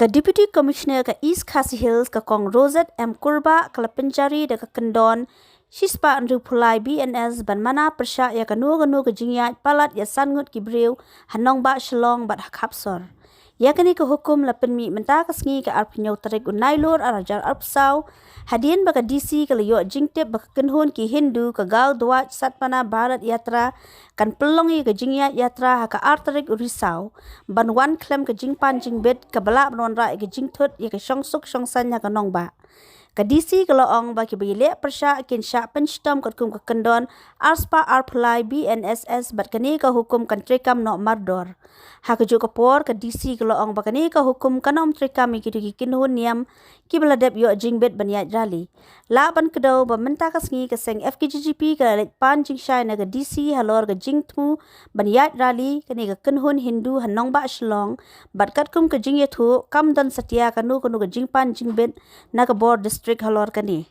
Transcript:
Ka Deputy Commissioner ka East Khasi Hills ka Kong Rosette M Kurba ka Pynjari da ka Kyndon Shispa Andrew Pulai BNS ban mana persya ya ka nu ka jingyat palat ya sangut kibriu hanong ba shalong bat hakapsor. Ya kini ka hukum la Pynmi menta ka sngi ka arpinyau tarik unailur arajar arpsau hadien baka DC ka layo jingtip baka kenhun ki Hindu ka gal duat satpana Bharat Yatra kan pelongi ka jingyat Yatra haka artarik urisau ban wan klem ka jingpan jingbet ka balak menonra ka jingtut ya ka syongsuk syongsan ya ka nongba. Ka DC ka loong baki bayilek persya kin syak penstom kat kum ka Kyndon arspa arpulai BNSS bat kani ka hukum kan trekam no mardor. Haka jo kapor ka DC ka loong bakani ka hukum kanom trekam ikidu ki kinhun niam ki baladep yo jingbet baniat rali. La ban kedau ba menta ka sngi ka seng FKGGP ka lek pan jingshai na ka DC halor ka jing Thmu baniat rali kani ka kinhun Hindu hanong ba shlong bat kat kum ka jing yathu kam dan satya kanu ka jingpan jingbet na ka bor district halor kani.